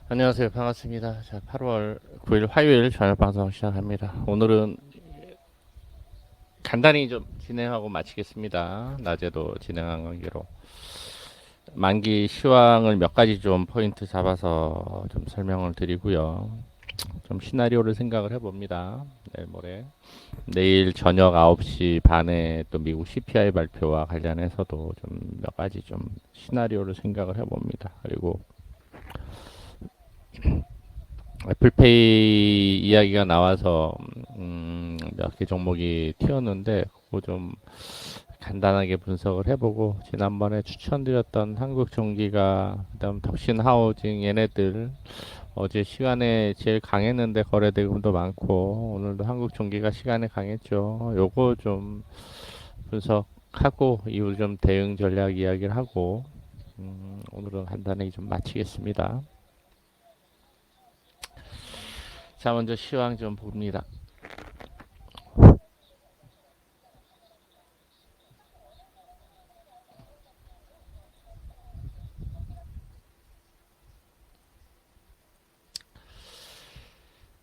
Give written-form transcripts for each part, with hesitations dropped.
안녕하세요. 반갑습니다. 자, 8월 9일 화요일 저녁 방송 시작합니다. 오늘은 간단히 좀 진행하고 마치겠습니다. 낮에도 진행한 관계로. 만기 시황을 몇 가지 좀 포인트 잡아서 좀 설명을 드리고요. 좀 시나리오를 생각을 해봅니다. 내일 모레. 내일 저녁 9시 반에 또 미국 CPI 발표와 관련해서도 좀 몇 가지 좀 시나리오를 생각을 해봅니다. 그리고 애플페이 이야기가 나와서 몇 개 종목이 튀었는데 그거 좀 간단하게 분석을 해보고 지난번에 추천드렸던 한국전기가 그다음 덕신하우징 얘네들 어제 시간에 제일 강했는데 거래대금도 많고 오늘도 한국전기가 시간에 강했죠. 요거 좀 분석하고 이후 좀 대응 전략 이야기를 하고 오늘은 간단하게 좀 마치겠습니다. 자, 먼저 시황 좀 봅니다.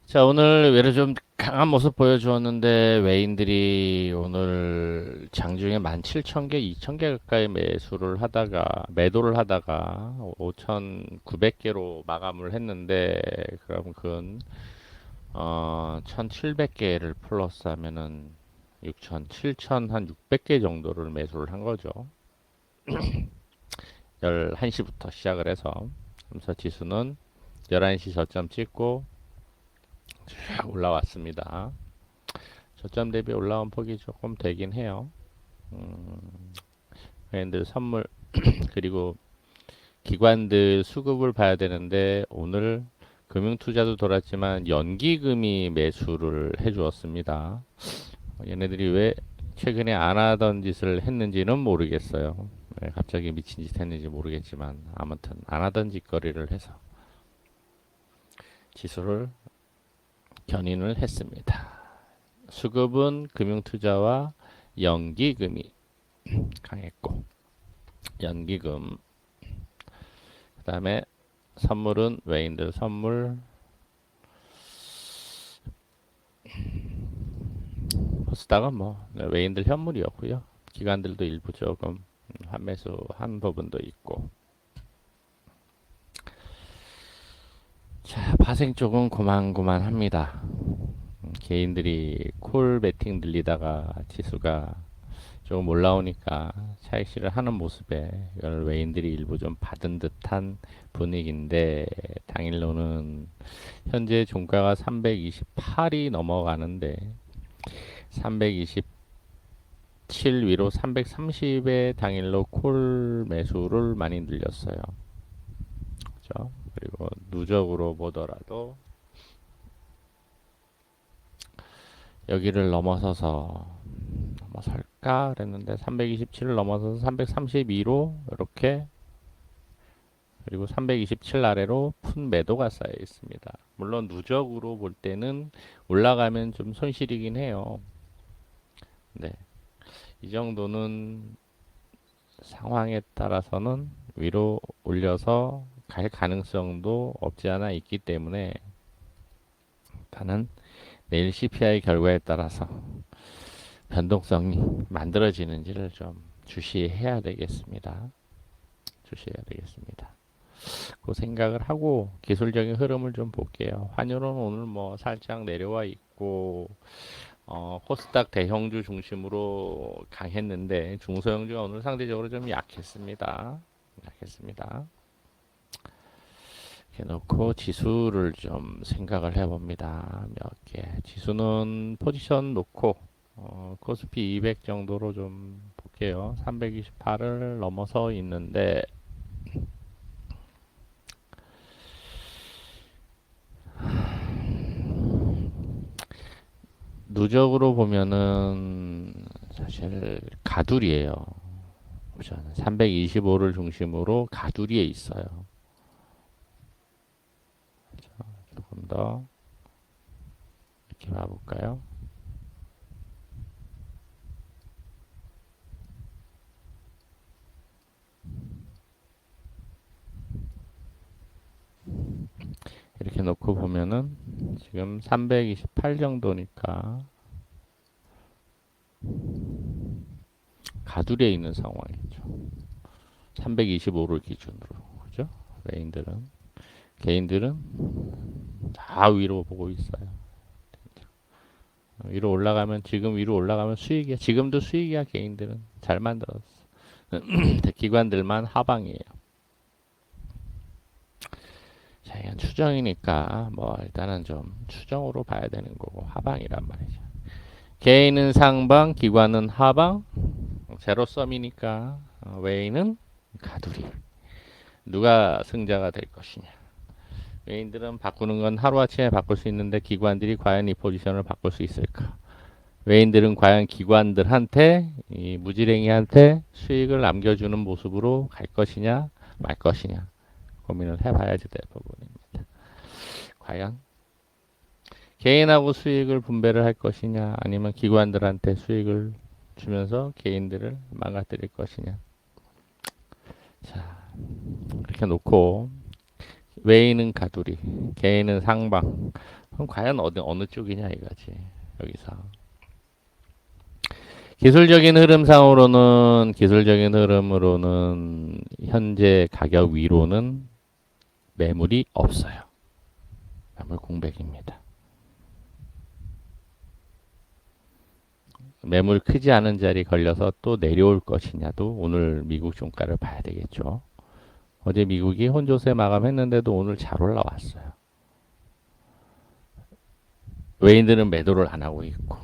자, 오늘 외래 좀 강한 모습 보여주었는데 외인들이 오늘 장중에 17,000개, 2,000개 가까이 매도를 하다가 5,900개로 마감을 했는데 그럼 그건 1,700개를 플러스 하면은 6,000, 7,000, 한 600개 정도를 매수를 한 거죠. 11시부터 시작을 해서. 그래서 지수는 11시 저점 찍고 쭉 올라왔습니다. 저점 대비 올라온 폭이 조금 되긴 해요. 회원들 선물 그리고 기관들 수급을 봐야 되는데 오늘 금융투자도 돌았지만 연기금이 매수를 해주었습니다. 얘네들이 왜 최근에 안 하던 짓을 했는지는 모르겠어요. 왜 갑자기 미친 짓 했는지 모르겠지만 아무튼 안 하던 짓거리를 해서 지수를 견인을 했습니다. 수급은 금융투자와 연기금이 강했고 연기금 그다음에 선물은 외인들 선물 코스닥은 뭐 외인들 현물이었고요. 기관들도 일부 조금 환매수 한 부분도 있고 자 파생 쪽은 고만고만합니다. 개인들이 콜 베팅 늘리다가 지수가 조금 올라오니까 차익실을 하는 모습에 이걸 외인들이 일부 좀 받은 듯한 분위기인데 당일로는 현재 종가가 328이 넘어가는데 327 위로 330에 당일로 콜 매수를 많이 늘렸어요. 그죠? 그리고 누적으로 보더라도 여기를 넘어설까 그랬는데 327을 넘어서서 332로 이렇게 그리고 327 아래로 푼 매도가 쌓여 있습니다. 물론 누적으로 볼 때는 올라가면 좀 손실이긴 해요. 네. 이 정도는 상황에 따라서는 위로 올려서 갈 가능성도 없지 않아 있기 때문에 일단은 내일 CPI 결과에 따라서 변동성이 만들어지는지를 좀 주시해야 되겠습니다. 주시해야 되겠습니다. 그 생각을 하고 기술적인 흐름을 좀 볼게요. 환율은 오늘 뭐 살짝 내려와 있고 코스닥 대형주 중심으로 강했는데 중소형주가 오늘 상대적으로 좀 약했습니다. 약했습니다. 이렇게 놓고 지수를 좀 생각을 해봅니다. 몇 개. 지수는 포지션 놓고 코스피 200 정도로 좀 볼게요. 328을 넘어서 있는데 누적으로 보면은 사실 가둘이에요. 325를 중심으로 가두리에 있어요. 조금 더 이렇게 봐볼까요? 이렇게 놓고 보면은 지금 328 정도니까 가두리에 있는 상황이죠. 325를 기준으로. 그죠? 외인들은. 개인들은 다 위로 보고 있어요. 위로 올라가면, 지금 위로 올라가면 수익이야. 지금도 수익이야, 개인들은. 잘 만들었어. 기관들만 하방이에요. 자, 이건 추정이니까, 뭐, 일단은 좀 추정으로 봐야 되는 거고, 하방이란 말이죠. 개인은 상방, 기관은 하방, 제로섬이니까, 외인은 가두리. 누가 승자가 될 것이냐. 외인들은 바꾸는 건 하루아침에 바꿀 수 있는데 기관들이 과연 이 포지션을 바꿀 수 있을까? 외인들은 과연 기관들한테, 이 무지랭이한테 수익을 남겨주는 모습으로 갈 것이냐 말 것이냐 고민을 해봐야지 될 부분입니다. 과연 개인하고 수익을 분배를 할 것이냐 아니면 기관들한테 수익을 주면서 개인들을 망가뜨릴 것이냐. 자, 이렇게 놓고 외인은 가두리, 개인은 상방. 그럼 과연 어느 쪽이냐 이거지. 여기서 기술적인 흐름으로는 현재 가격 위로는 매물이 없어요. 매물 공백입니다. 매물 크지 않은 자리 걸려서 또 내려올 것이냐도 오늘 미국 종가를 봐야 되겠죠. 어제 미국이 혼조세 마감했는데도 오늘 잘 올라왔어요. 외인들은 매도를 안 하고 있고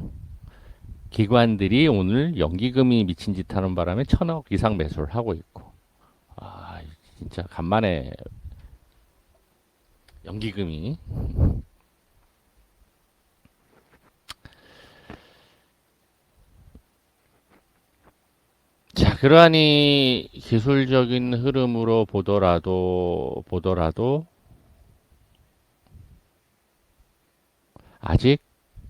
기관들이 오늘 연기금이 미친 짓 하는 바람에 1,000억 이상 매수를 하고 있고. 아, 진짜 간만에 연기금이. 자, 그러하니 기술적인 흐름으로 보더라도 아직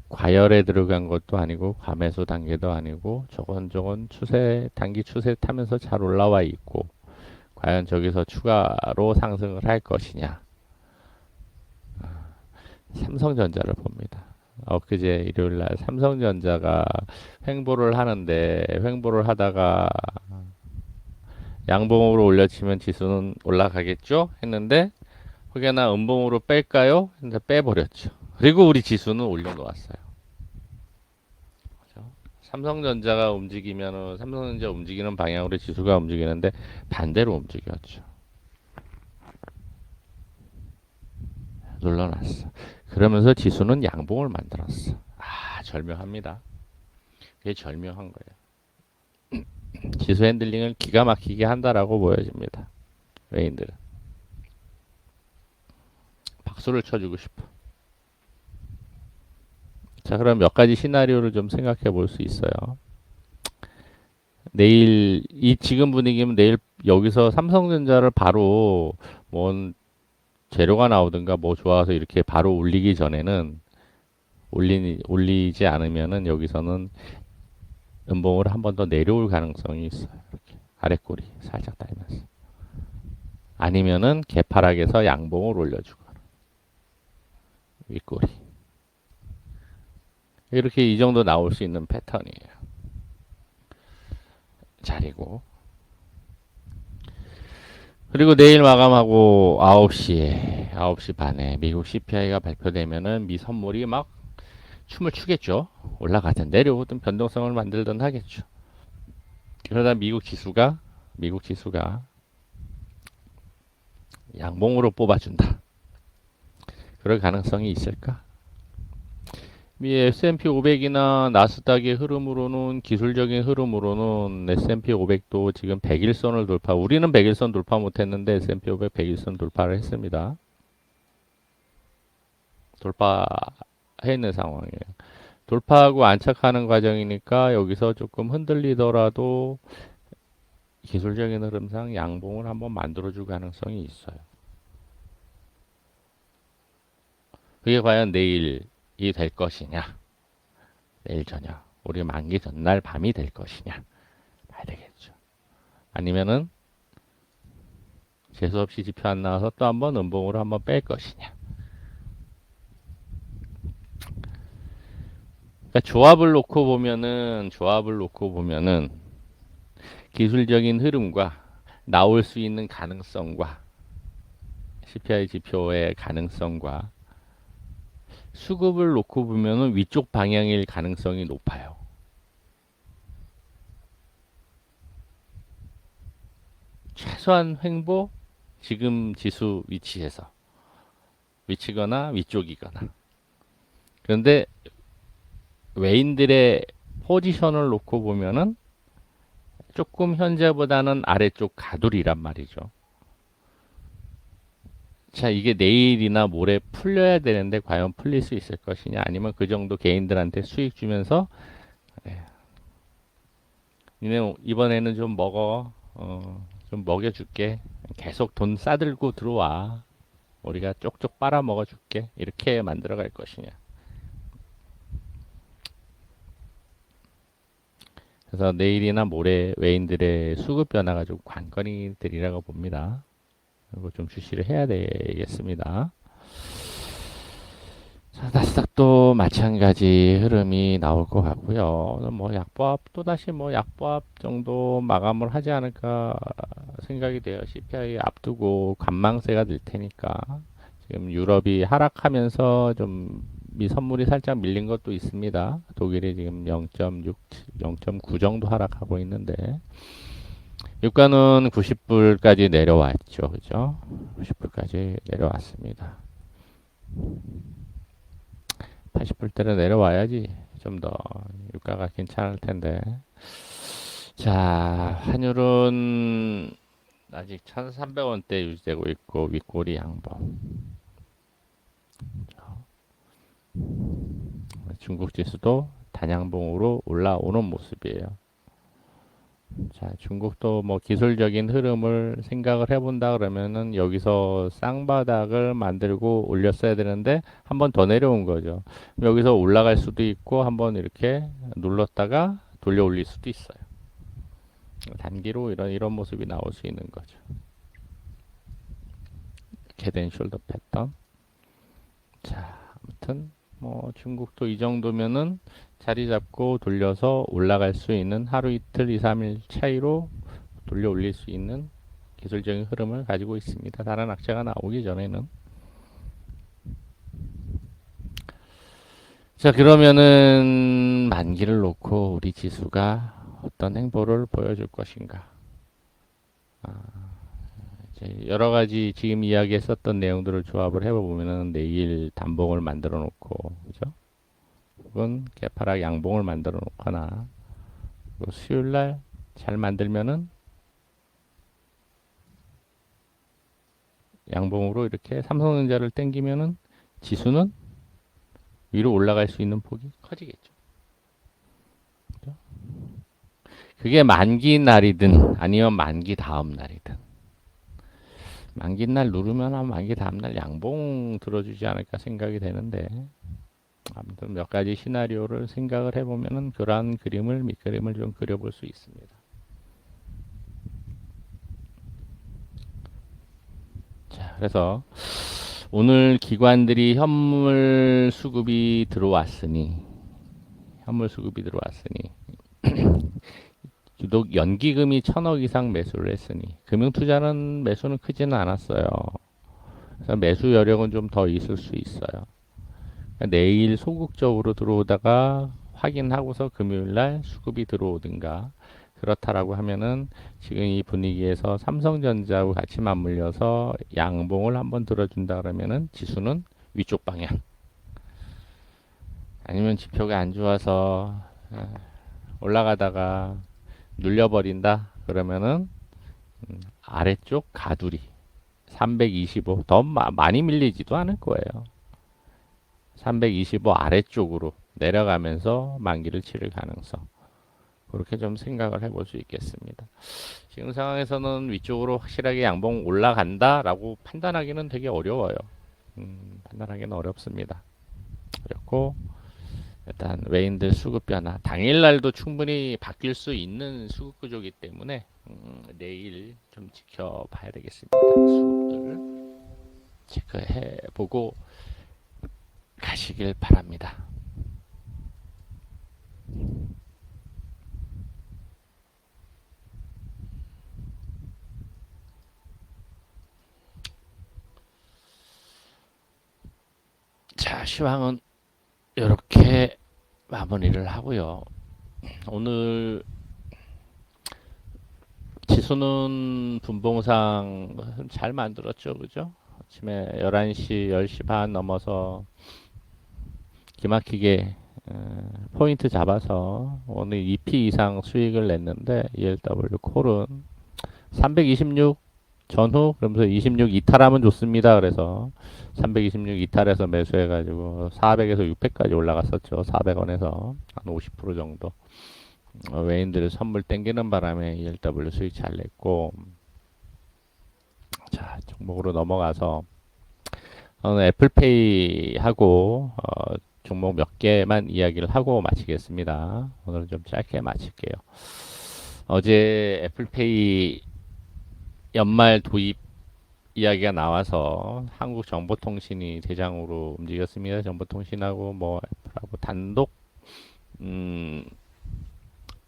과열에 들어간 것도 아니고 과매수 단계도 아니고 조곤조곤 단기 추세 타면서 잘 올라와 있고 과연 저기서 추가로 상승을 할 것이냐. 삼성전자를 봅니다. 엊그제 일요일 날 삼성전자가 횡보를 하다가 양봉으로 올려치면 지수는 올라가겠죠? 했는데 혹여나 음봉으로 뺄까요? 했는데 빼버렸죠. 그리고 우리 지수는 올려놓았어요. 그죠? 삼성전자 움직이는 방향으로 지수가 움직이는데 반대로 움직였죠. 눌러놨어. 그러면서 지수는 양봉을 만들었어. 아, 절묘합니다. 그게 절묘한 거예요. 지수 핸들링을 기가 막히게 한다라고 보여집니다. 외인들은. 박수를 쳐주고 싶어. 자, 그럼 몇 가지 시나리오를 좀 생각해 볼 수 있어요. 내일, 지금 분위기면 내일 여기서 삼성전자를 바로 뭔 재료가 나오든가 뭐 좋아서 이렇게 바로 올리기 전에는 올리지 않으면은 여기서는 음봉을 한 번 더 내려올 가능성이 있어요. 이렇게 아랫꼬리 살짝 달면서. 아니면은 개파락에서 양봉을 올려주고 윗꼬리. 이렇게 이 정도 나올 수 있는 패턴이에요. 자리고. 그리고 내일 마감하고 9시 반에 미국 CPI가 발표되면은 미 선물이 막 춤을 추겠죠. 올라가든 내려오든 변동성을 만들든 하겠죠. 그러다 미국 지수가 양봉으로 뽑아준다. 그럴 가능성이 있을까? 미 S&P 500이나 나스닥의 흐름으로는 기술적인 흐름으로는 S&P 500도 지금 100일선을 우리는 100일선 돌파 못했는데 S&P 500 100일선 돌파를 했습니다. 돌파해 있는 상황이에요. 돌파하고 안착하는 과정이니까 여기서 조금 흔들리더라도 기술적인 흐름상 양봉을 한번 만들어줄 가능성이 있어요. 그게 과연 내일이 될 것이냐? 내일 저녁, 우리 만기 전날 밤이 될 것이냐? 봐야 되겠죠. 아니면은 재수없이 지표 안 나와서 또 한번 음봉으로 한번 뺄 것이냐? 그러니까 조합을 놓고 보면은 기술적인 흐름과 나올 수 있는 가능성과 CPI 지표의 가능성과 수급을 놓고 보면은 위쪽 방향일 가능성이 높아요. 최소한 횡보 지금 지수 위치거나 위쪽이거나. 그런데 외인들의 포지션을 놓고 보면은 조금 현재보다는 아래쪽 가돌이란 말이죠. 자, 이게 내일이나 모레 풀려야 되는데 과연 풀릴 수 있을 것이냐? 아니면 그 정도 개인들한테 수익 주면서 예, 니네 이번에는 좀 먹어, 좀 먹여줄게. 계속 돈 싸들고 들어와. 우리가 쪽쪽 빨아 먹어줄게. 이렇게 만들어 갈 것이냐? 그래서 내일이나 모레 외인들의 수급 변화가 좀 관건이 되리라고 봅니다. 그리고 좀 주시를 해야 되겠습니다. 자, 나스닥도 마찬가지 흐름이 나올 것 같고요. 뭐 약보합 또다시 뭐 약보합 정도 마감을 하지 않을까 생각이 돼요. CPI 앞두고 관망세가 될 테니까. 지금 유럽이 하락하면서 좀 선물이 살짝 밀린 것도 있습니다. 독일이 지금 0.6, 0.9 정도 하락하고 있는데 유가는 90불까지 내려왔죠. 그죠? 90불까지 내려왔습니다. 80불대로 내려와야지 좀 더 유가가 괜찮을 텐데. 자, 환율은 아직 1,300원대 유지되고 있고 윗꼬리 양봉. 중국 지수도 단양봉으로 올라오는 모습이에요. 자, 중국도 뭐 기술적인 흐름을 생각을 해본다 그러면은 여기서 쌍바닥을 만들고 올렸어야 되는데 한 번 더 내려온 거죠. 여기서 올라갈 수도 있고 한번 이렇게 눌렀다가 돌려 올릴 수도 있어요. 단기로 이런 모습이 나올 수 있는 거죠. 헤드앤 숄더 패턴. 자, 아무튼 뭐 중국도 이 정도면은 자리 잡고 돌려서 올라갈 수 있는 하루 이틀 2, 3일 차이로 돌려 올릴 수 있는 기술적인 흐름을 가지고 있습니다. 다른 악재가 나오기 전에는. 자, 그러면은 만기를 놓고 우리 지수가 어떤 행보를 보여줄 것인가? 이제 여러 가지 지금 이야기했었던 내용들을 조합을 해보면은 내일 단봉을 만들어 놓고, 그죠? 혹은 개파락 양봉을 만들어 놓거나, 수요일 날 잘 만들면은 양봉으로 이렇게 삼성전자를 땡기면은 지수는 위로 올라갈 수 있는 폭이 커지겠죠. 그죠? 그게 만기 날이든 아니면 만기 다음 날이든. 만기 날 누르면 한 만기 다음 날 양봉 들어주지 않을까 생각이 되는데 아무튼 몇 가지 시나리오를 생각을 해보면은 그러한 밑그림을 좀 그려볼 수 있습니다. 자, 그래서 오늘 기관들이 현물 수급이 들어왔으니 유독 연기금이 1,000억 이상 매수를 했으니 금융투자는 매수는 크지는 않았어요. 그래서 매수 여력은 좀 더 있을 수 있어요. 그러니까 내일 소극적으로 들어오다가 확인하고서 금요일 날 수급이 들어오든가 그렇다라고 하면은 지금 이 분위기에서 삼성전자하고 같이 맞물려서 양봉을 한번 들어준다 그러면은 지수는 위쪽 방향. 아니면 지표가 안 좋아서 올라가다가 눌려버린다 그러면은 아래쪽 가두리 325 더 많이 밀리지도 않을 거예요. 325 아래쪽으로 내려가면서 만기를 치를 가능성. 그렇게 좀 생각을 해볼 수 있겠습니다. 지금 상황에서는 위쪽으로 확실하게 양봉 올라간다라고 판단하기는 되게 어려워요. 판단하기는 어렵습니다. 어렵고 일단 외인들 수급 변화 당일날도 충분히 바뀔 수 있는 수급 구조이기 때문에 내일 좀 지켜봐야 되겠습니다. 수급들 체크해 보고 가시길 바랍니다. 자, 시황은 이렇게 마무리를 하고요. 오늘 지수는 분봉상 잘 만들었죠, 그죠? 아침에 11시, 10시 반 넘어서 기막히게 포인트 잡아서 오늘 2P 이상 수익을 냈는데 ELW 콜은 326 전후 그러면서 26 이탈하면 좋습니다. 그래서 326 이탈해서 매수해가지고 400에서 600까지 올라갔었죠. 400원에서 한 50% 정도. 외인들 선물 땡기는 바람에 ELW 수익 잘 냈고, 자 종목으로 넘어가서 오늘 애플페이 하고 종목 몇 개만 이야기를 하고 마치겠습니다. 오늘 좀 짧게 마칠게요. 어제 애플페이 연말 도입 이야기가 나와서 한국정보통신이 대장으로 움직였습니다. 정보통신하고 뭐 애플하고 단독 음,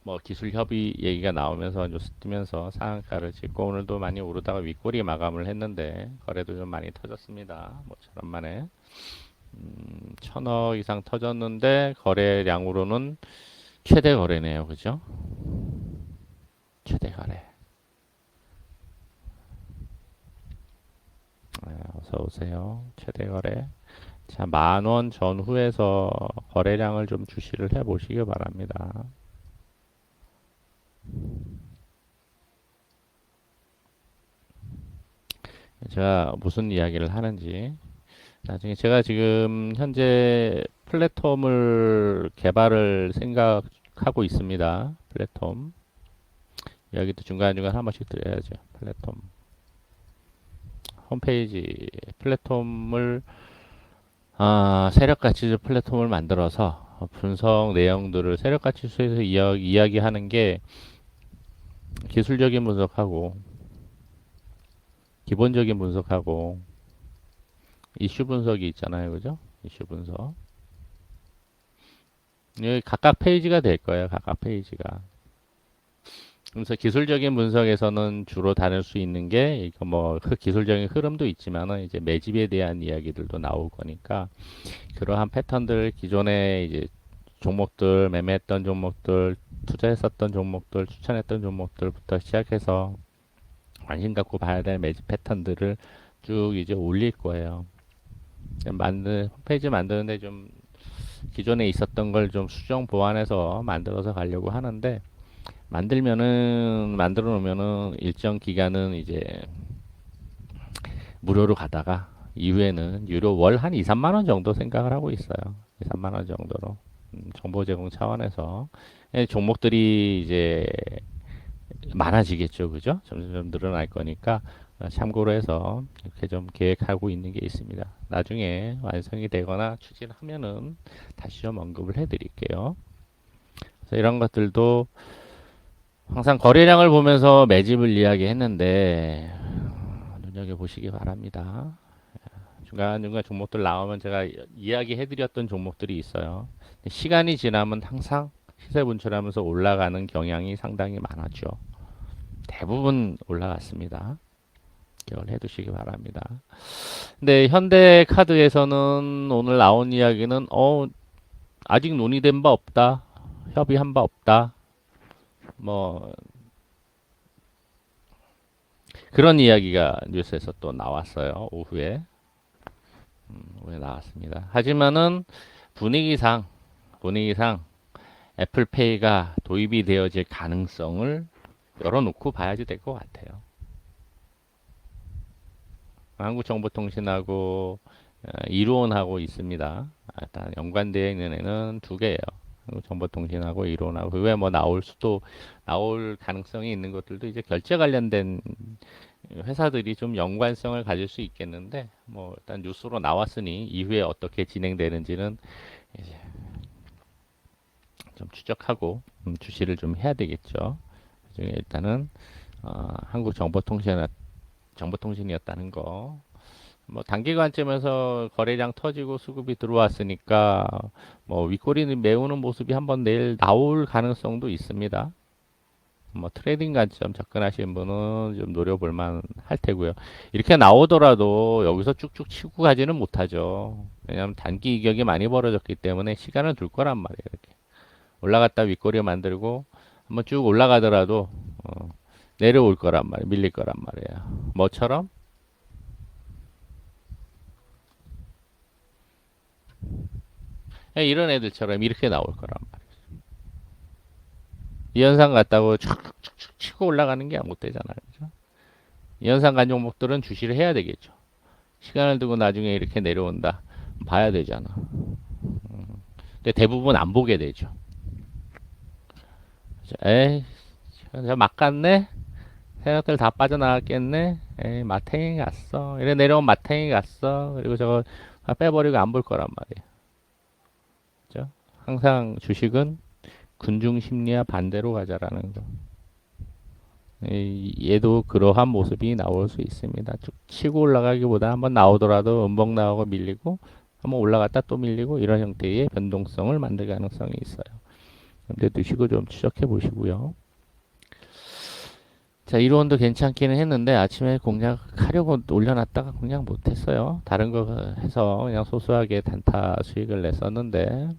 뭐 기술 협의 얘기가 나오면서 뉴스 뜨면서 상한가를 찍고 오늘도 많이 오르다가 윗꼬리 마감을 했는데 거래도 좀 많이 터졌습니다. 모처럼 만에 1000억 이상 터졌는데 거래량으로는 최대 거래네요. 그죠? 최대 거래. 어서 오세요. 최대 거래. 자, 10,000원 전후에서 거래량을 좀 주시를 해 보시기 바랍니다. 제가 무슨 이야기를 하는지 나중에 제가 지금 현재 플랫폼을 개발을 생각하고 있습니다. 플랫폼 이야기도 중간중간 한 번씩 드려야죠. 플랫폼 홈페이지 플랫폼을 세력가치주 플랫폼을 만들어서 분석 내용들을 세력가치수에서 이야기하는 게 기술적인 분석하고 기본적인 분석하고 이슈 분석이 있잖아요. 그죠? 이슈 분석. 여기 각각 페이지가 될 거예요. 각각 페이지가. 그래서 기술적인 분석에서는 주로 다룰 수 있는 게 이거 뭐 그 기술적인 흐름도 있지만은 이제 매집에 대한 이야기들도 나올 거니까 그러한 패턴들 기존에 이제 종목들 매매했던 종목들 투자했었던 종목들 추천했던 종목들부터 시작해서 관심 갖고 봐야 될 매집 패턴들을 쭉 이제 올릴 거예요. 홈페이지 만드는데 좀 기존에 있었던 걸 좀 수정 보완해서 만들어서 가려고 하는데 만들어 놓으면은 일정 기간은 이제 무료로 가다가 이후에는 유료 월 한 2, 3만 원 정도 생각을 하고 있어요. 2, 3만 원 정도로 정보 제공 차원에서 종목들이 이제 많아지겠죠, 그죠? 점점 늘어날 거니까 참고로 해서 이렇게 좀 계획하고 있는 게 있습니다. 나중에 완성이 되거나 추진하면은 다시 좀 언급을 해드릴게요. 그래서 이런 것들도 항상 거래량을 보면서 매집을 이야기했는데 눈여겨 보시기 바랍니다. 중간중간 종목들 나오면 제가 이야기해드렸던 종목들이 있어요. 시간이 지나면 항상 시세 분출하면서 올라가는 경향이 상당히 많았죠. 대부분 올라갔습니다. 기억을 해두시기 바랍니다. 근데 현대카드에서는 오늘 나온 이야기는 아직 논의된 바 없다. 협의한 바 없다. 뭐 그런 이야기가 뉴스에서 또 나왔어요. 오후에 나왔습니다. 하지만은 분위기상 애플페이가 도입이 되어질 가능성을 열어놓고 봐야지 될 것 같아요. 한국정보통신하고 이로온하고 있습니다. 일단 연관되어 있는 애는 두 개예요. 한국정보통신하고 이로온하고 그 외에 뭐 나올 가능성이 있는 것들도 이제 결제 관련된 회사들이 좀 연관성을 가질 수 있겠는데 뭐 일단 뉴스로 나왔으니 이후에 어떻게 진행되는지는 이제 좀 추적하고 주시를 좀 해야 되겠죠. 그중에 일단은 정보통신이었다는 거. 뭐 단기 관점에서 거래량 터지고 수급이 들어왔으니까 뭐 윗꼬리는 메우는 모습이 한번 내일 나올 가능성도 있습니다. 뭐 트레이딩 관점 접근하시는 분은 좀 노려볼 만 할 테고요. 이렇게 나오더라도 여기서 쭉쭉 치고 가지는 못하죠. 왜냐하면 단기 이격이 많이 벌어졌기 때문에 시간을 둘 거란 말이에요. 이렇게 올라갔다 윗꼬리 만들고 한번 쭉 올라가더라도 내려올 거란 말이에요. 밀릴 거란 말이에요. 뭐처럼? 이런 애들처럼 이렇게 나올 거란 말이에요. 이 현상 같다고 촥촥촥 치고 올라가는 게 못 되잖아요. 그죠? 이 현상 간 종목들은 주시를 해야 되겠죠. 시간을 두고 나중에 이렇게 내려온다. 봐야 되잖아. 근데 대부분 안 보게 되죠. 에이, 막 갔네? 생각들 다 빠져나갔겠네? 에이, 마탱이 갔어. 이래 내려온 마탱이 갔어. 그리고 저거 다 빼버리고 안 볼 거란 말이에요. 그죠? 항상 주식은 군중 심리와 반대로 가자라는 거. 얘도 그러한 모습이 나올 수 있습니다. 쭉 치고 올라가기보다 한번 나오더라도 음봉 나오고 밀리고 한번 올라갔다 또 밀리고 이런 형태의 변동성을 만들 가능성이 있어요. 근데 드시고 좀 추적해 보시고요. 자, 이론도 괜찮기는 했는데 아침에 공략하려고 올려놨다가 공략 못했어요. 다른 거 해서 그냥 소소하게 단타 수익을 냈었는데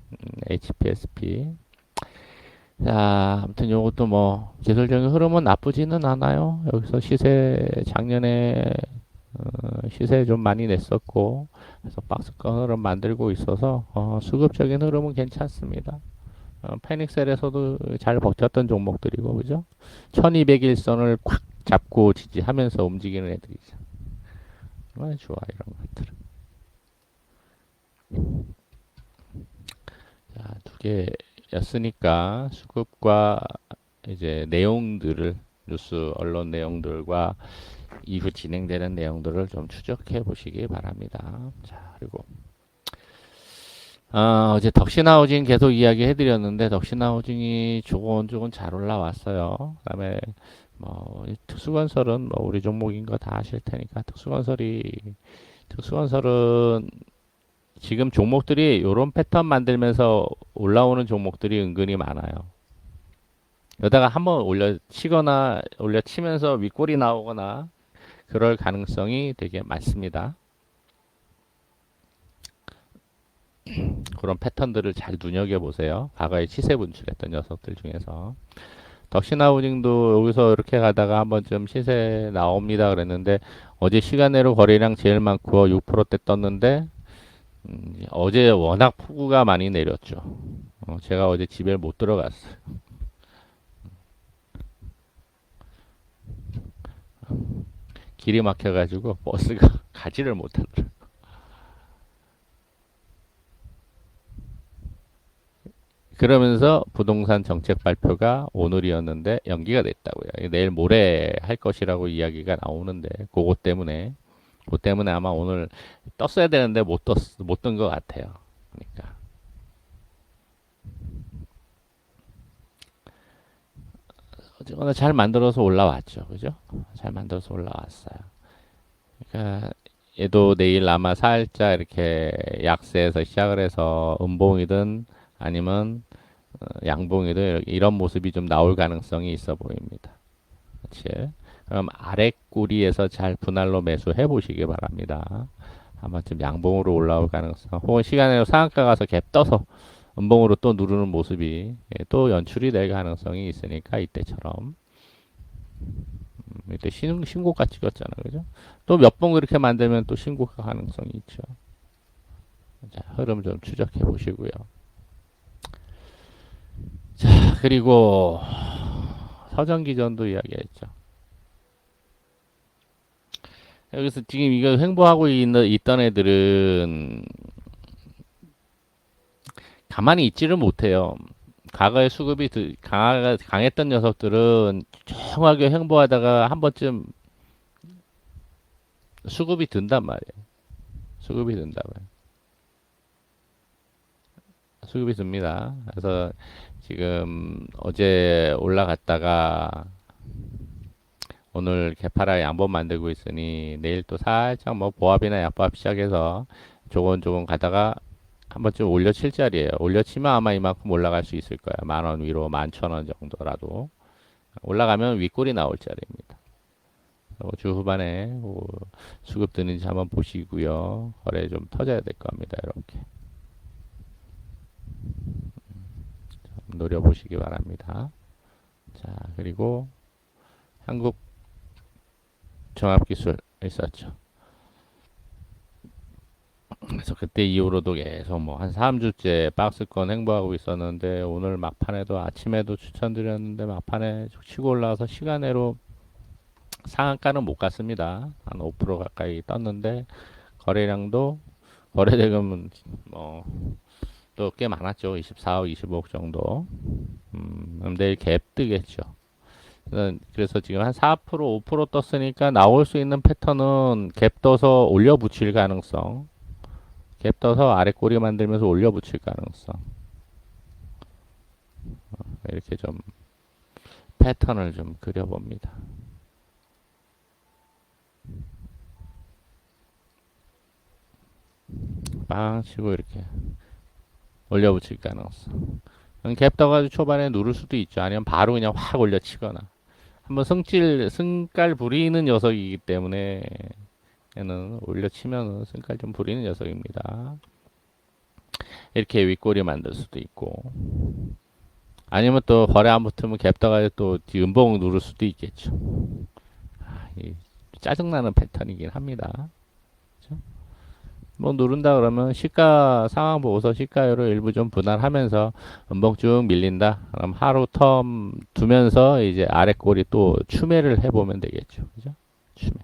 HPSP. 자, 아무튼 요것도 뭐 기술적인 흐름은 나쁘지는 않아요. 여기서 시세 작년에 시세 좀 많이 냈었고 그래서 박스권 흐름 만들고 있어서 수급적인 흐름은 괜찮습니다. 페닉셀에서도 잘 버텼던 종목들이고 그죠? 1201선을 콱 잡고 지지하면서 움직이는 애들이죠. 얼마나 좋아 이런 것들은. 자, 두 개였으니까 수급과 이제 내용들을 뉴스 언론 내용들과 이후 진행되는 내용들을 좀 추적해 보시기 바랍니다. 자, 그리고 어제 덕신하우징 계속 이야기 해드렸는데 덕신하우징이 조곤조곤 잘 올라왔어요. 그다음에 뭐 특수건설은 뭐 우리 종목인 거 다 아실 테니까 특수건설은 지금 종목들이 이런 패턴 만들면서 올라오는 종목들이 은근히 많아요. 여기다가 한번 올려치거나 올려치면서 윗골이 나오거나 그럴 가능성이 되게 많습니다. 그런 패턴들을 잘 눈여겨보세요. 과거에 시세 분출했던 녀석들 중에서. 덕신하우징도 여기서 이렇게 가다가 한 번쯤 시세 나옵니다 그랬는데 어제 시간으로 거래량 제일 많고 6%대 떴는데 어제 워낙 폭우가 많이 내렸죠. 제가 어제 집에 못 들어갔어요. 길이 막혀가지고 버스가 가지를 못하더라고요. 그러면서 부동산 정책 발표가 오늘이었는데 연기가 됐다고요. 내일 모레 할 것이라고 이야기가 나오는데 그것 때문에 아마 오늘 떴어야 되는데 못 뜬 것 같아요. 그러니까 어쨌거나 잘 만들어서 올라왔죠, 그죠? 잘 만들어서 올라왔어요. 그러니까 얘도 내일 아마 살짝 이렇게 약세에서 시작을 해서 음봉이든 아니면 양봉이든 이런 모습이 좀 나올 가능성이 있어 보입니다. 그치? 그럼 아래 꼬리에서 잘 분할로 매수해 보시기 바랍니다. 아마좀 양봉으로 올라올 가능성, 혹은 시간으로 상한가 가서 갭 떠서 음봉으로 또 누르는 모습이 또 연출이 될 가능성이 있으니까 이때처럼 이때 신고가 찍었잖아, 그죠? 또 몇 번 그렇게 만들면 또 신고가 가능성이 있죠. 자, 흐름 좀 추적해 보시고요. 자, 그리고 서정기전도 이야기했죠. 여기서 지금 이거 횡보하고 있던 애들은 가만히 있지를 못해요. 과거에 수급이 강했던 녀석들은 조용하게 횡보하다가 한 번쯤 수급이 든단 말이에요. 수급이 든다고요. 수급이 듭니다. 그래서 지금 어제 올라갔다가 오늘 개파라 양봉 만들고 있으니 내일 또 살짝 뭐 보합이나 약보합 시작해서 조곤조곤 가다가 한 번쯤 올려칠 자리에요. 올려치면 아마 이만큼 올라갈 수 있을 거야. 10,000원 위로 11,000원 정도라도. 올라가면 윗골이 나올 자리입니다. 주 후반에 수급 드는지 한번 보시고요. 거래 좀 터져야 될 겁니다. 이렇게 노려보시기 바랍니다. 자, 그리고 한국 종합기술 있었죠. 그래서 그때 이후로도 계속 뭐 한 3주째 박스권 행보하고 있었는데 오늘 막판에도 아침에도 추천드렸는데 막판에 치고 올라와서 시간외로 상한가는 못 갔습니다. 한 5% 가까이 떴는데 거래량도 거래대금은 뭐 또 꽤 많았죠. 24억, 25억 정도. 내일 갭 뜨겠죠. 그래서 지금 한 4%, 5% 떴으니까 나올 수 있는 패턴은 갭 떠서 올려 붙일 가능성. 갭 떠서 아래 꼬리 만들면서 올려 붙일 가능성. 이렇게 좀 패턴을 좀 그려봅니다. 빵 치고 이렇게 올려 붙일 가능성. 갭 떠가지고 초반에 누를 수도 있죠. 아니면 바로 그냥 확 올려 치거나. 한번 승깔 부리는 녀석이기 때문에 얘는 올려 치면은 승깔 좀 부리는 녀석입니다. 이렇게 윗꼬리 만들 수도 있고. 아니면 또 거래 안 붙으면 갭 떠가지고 또 뒤음봉 누를 수도 있겠죠. 짜증나는 패턴이긴 합니다. 그렇죠? 뭐 누른다 그러면 시가 상황 보고서 시가율을 일부 좀 분할하면서 음봉 쭉 밀린다. 그럼 하루 텀 두면서 이제 아래 꼬리 또 추매를 해보면 되겠죠. 그죠? 추매.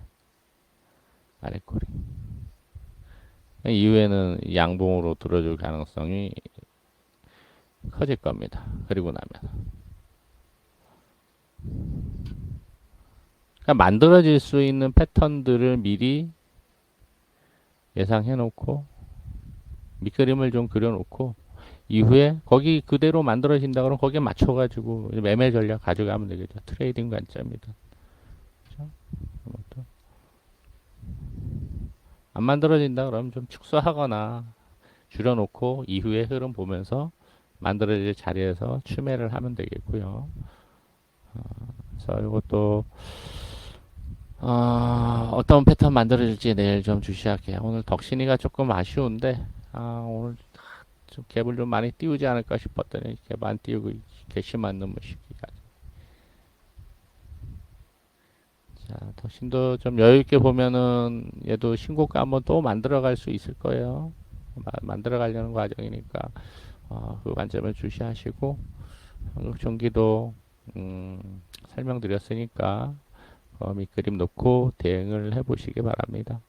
아래 꼬리. 이후에는 양봉으로 들어줄 가능성이 커질 겁니다. 그리고 나면. 그러니까 만들어질 수 있는 패턴들을 미리 예상해 놓고 밑그림을 좀 그려 놓고 이후에 거기 그대로 만들어진다 그러면 거기에 맞춰 가지고 매매 전략 가져가면 되겠죠. 트레이딩 관점이든. 그렇죠? 안 만들어진다 그러면 좀 축소하거나 줄여 놓고 이후에 흐름 보면서 만들어질 자리에서 추매를 하면 되겠고요. 그래서 이것도 어떤 패턴 만들어질지 내일 좀 주시할게요. 오늘 덕신이가 조금 아쉬운데 오늘 좀 갭을 좀 많이 띄우지 않을까 싶었더니 갭 안 띄우고 개심 안 넣는 시기가. 자, 덕신도 좀 여유 있게 보면은 얘도 신고가 한번 또 만들어갈 수 있을 거예요. 만들어가려는 과정이니까 그 관점을 주시하시고 한국전기도 설명드렸으니까 밑그림 놓고 대응을 해보시기 바랍니다.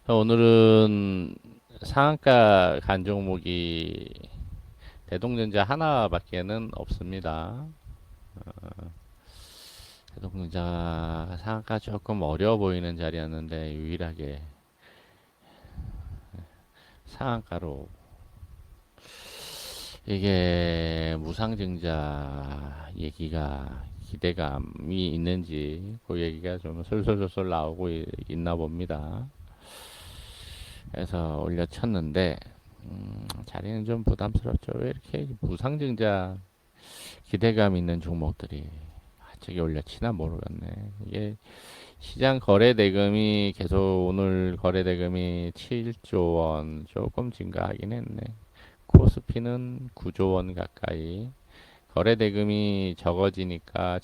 오늘은 상한가 간 종목이 대동전자 하나밖에는 없습니다. 대동전자가 상한가 조금 어려워 보이는 자리였는데 유일하게 상한가로 이게 무상증자 얘기가 기대감이 있는지 그 얘기가 좀 솔솔솔솔 나오고 있나 봅니다. 그래서 올려쳤는데 자리는 좀 부담스럽죠. 왜 이렇게 무상증자 기대감 있는 종목들이 갑자기 올려치나 모르겠네. 이게 시장 거래 대금이 계속 오늘 거래 대금이 7조 원 조금 증가하긴 했네. 코스피는 9조 원 가까이. 거래 대금이 적으니까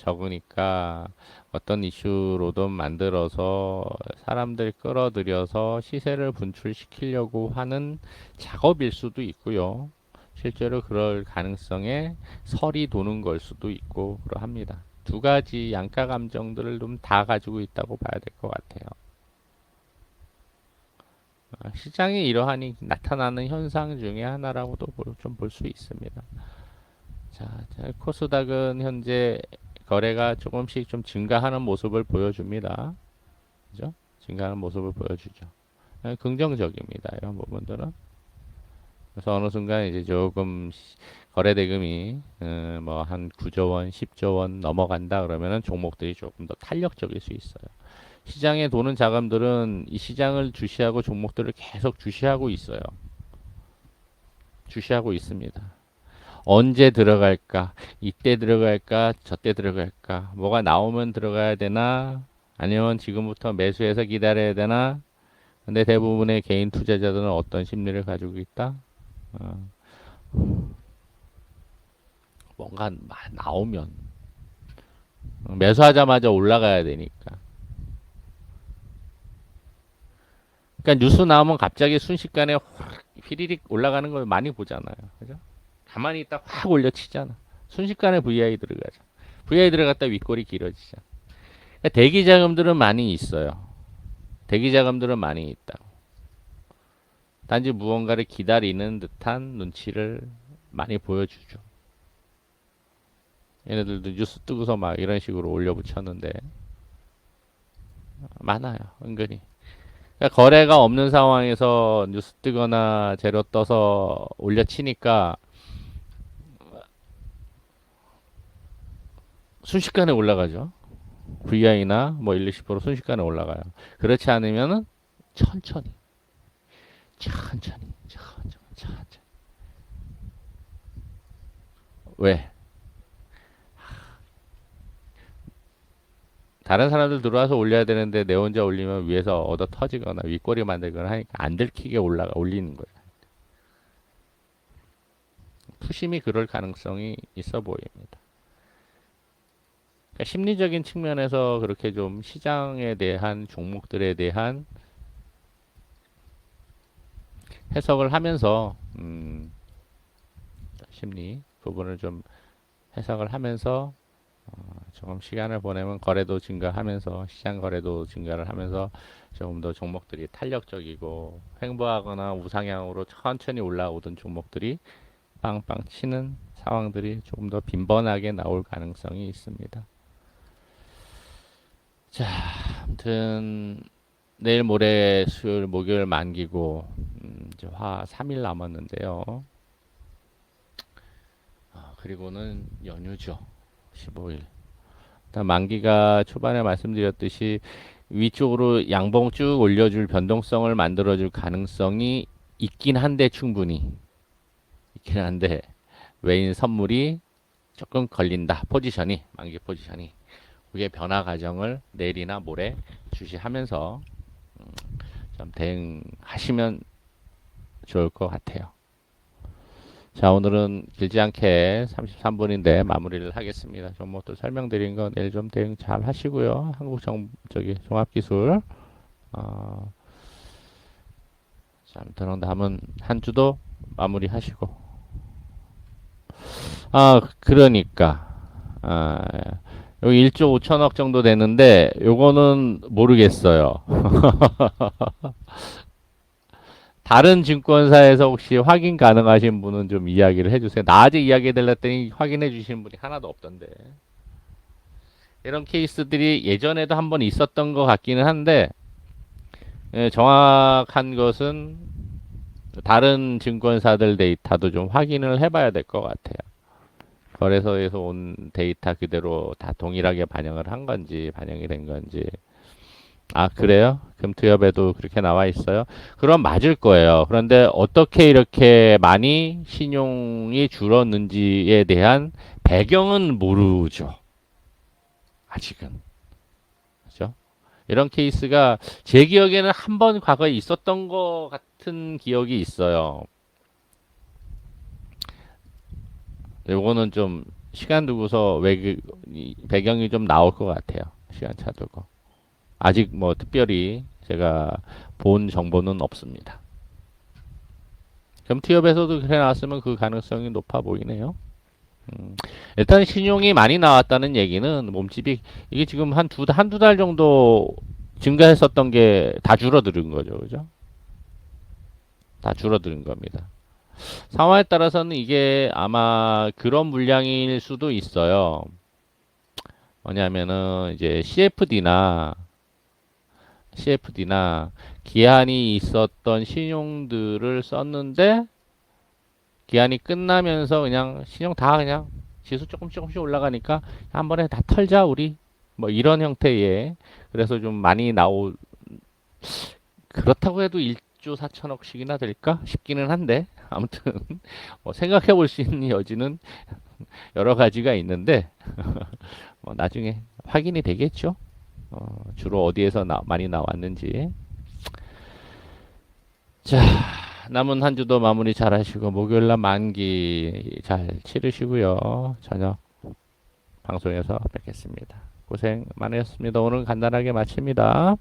어떤 이슈로든 만들어서 사람들 끌어들여서 시세를 분출시키려고 하는 작업일 수도 있고요. 실제로 그럴 가능성에 설이 도는 걸 수도 있고 그러합니다. 두 가지 양가 감정들을 좀 다 가지고 있다고 봐야 될 것 같아요. 시장이 이러하니 나타나는 현상 중에 하나라고도 좀 볼 수 있습니다. 자, 코스닥은 현재 거래가 조금씩 좀 증가하는 모습을 보여줍니다. 그죠? 증가하는 모습을 보여주죠. 긍정적입니다. 이런 부분들은. 그래서 어느 순간 이제 조금 거래 대금이 뭐 한 9조 원, 10조 원 넘어간다 그러면은 종목들이 조금 더 탄력적일 수 있어요. 시장에 도는 자금들은 이 시장을 주시하고 종목들을 계속 주시하고 있어요. 주시하고 있습니다. 언제 들어갈까? 이때 들어갈까? 저때 들어갈까? 뭐가 나오면 들어가야 되나? 아니면 지금부터 매수해서 기다려야 되나? 근데 대부분의 개인 투자자들은 어떤 심리를 가지고 있다? 어, 뭔가 나오면 매수하자마자 올라가야 되니까. 그러니까 뉴스 나오면 갑자기 순식간에 확 휘리릭 올라가는 걸 많이 보잖아요. 그죠? 가만히 있다 확 올려치잖아. 순식간에 VI 들어가죠. VI 들어갔다 윗골이 길어지죠. 그러니까 대기 자금들은 많이 있어요. 대기 자금들은 많이 있다. 단지 무언가를 기다리는 듯한 눈치를 많이 보여주죠. 얘네들도 뉴스 뜨고서 막 이런 식으로 올려붙였는데 많아요. 은근히. 그러니까 거래가 없는 상황에서 뉴스 뜨거나 재료 떠서 올려치니까 순식간에 올라가죠. VI나 뭐 1, 20% 순식간에 올라가요. 그렇지 않으면은 천천히, 천천히, 천천히, 천천히. 왜? 다른 사람들 들어와서 올려야 되는데 내 혼자 올리면 위에서 얻어 터지거나 윗꼬리 만들거나 하니까 안 들키게 올리는 거예요. 푸심이 그럴 가능성이 있어 보입니다. 그러니까 심리적인 측면에서 그렇게 좀 시장에 대한 종목들에 대한 해석을 하면서 심리 부분을 좀 해석을 하면서 조금 시간을 보내면 거래도 증가하면서 시장 거래도 증가를 하면서 조금 더 종목들이 탄력적이고 횡보하거나 우상향으로 천천히 올라오던 종목들이 빵빵 치는 상황들이 조금 더 빈번하게 나올 가능성이 있습니다. 자, 아무튼 내일 모레 수요일 목요일 만기고 이제 화 3일 남았는데요. 그리고는 연휴죠. 15일. 일단 만기가 초반에 말씀드렸듯이 위쪽으로 양봉 쭉 올려줄 변동성을 만들어줄 가능성이 있긴 한데 충분히 있긴 한데 외인 선물이 조금 걸린다. 포지션이 만기 포지션이 그게 변화 과정을 내일이나 모레 주시하면서 좀 대응하시면 좋을 것 같아요. 자, 오늘은 길지 않게 33분인데 마무리를 하겠습니다. 종목도 설명드린 거 내일 좀 대응 잘 하시고요. 저기 종합기술. 어, 자, 아무튼 남은 한 주도 마무리 하시고. 그러니까. 아, 여기 1조 5천억 정도 되는데, 요거는 모르겠어요. 다른 증권사에서 혹시 확인 가능하신 분은 좀 이야기를 해주세요. 나 아직 이야기 해달랬더니 확인해 주시는 분이 하나도 없던데. 이런 케이스들이 예전에도 한번 있었던 것 같기는 한데, 정확한 것은 다른 증권사들 데이터도 좀 확인을 해봐야 될 것 같아요. 거래소에서 온 데이터 그대로 다 동일하게 반영을 한 건지, 반영이 된 건지. 그래요? 금투협에도 그렇게 나와 있어요? 그럼 맞을 거예요. 그런데 어떻게 이렇게 많이 신용이 줄었는지에 대한 배경은 모르죠. 아직은. 그죠? 이런 케이스가 제 기억에는 한 번 과거에 있었던 것 같은 기억이 있어요. 요거는 좀 시간 두고서 배경이 좀 나올 것 같아요. 시간 차 두고. 아직 뭐 특별히 제가 본 정보는 없습니다. 그럼 티업에서도 그래 나왔으면 그 가능성이 높아 보이네요. 일단 신용이 많이 나왔다는 얘기는 몸집이 이게 지금 한두 달 정도 증가했었던 게 다 줄어드는 거죠. 그죠? 다 줄어드는 겁니다. 상황에 따라서는 이게 아마 그런 물량일 수도 있어요. 뭐냐면은 이제 CFD나 CFD나 기한이 있었던 신용들을 썼는데 기한이 끝나면서 그냥 신용 다 그냥 지수 조금씩 조금씩 올라가니까 한 번에 다 털자 우리 뭐 이런 형태의 그래서 좀 많이 그렇다고 해도 1조 4천억씩이나 될까 싶기는 한데 아무튼 뭐 생각해 볼 수 있는 여지는 여러 가지가 있는데 뭐 나중에 확인이 되겠죠. 주로 어디에서 많이 나왔는지. 자, 남은 한 주도 마무리 잘 하시고 목요일 날 만기 잘 치르시고요. 저녁 방송에서 뵙겠습니다. 고생 많으셨습니다. 오늘 간단하게 마칩니다.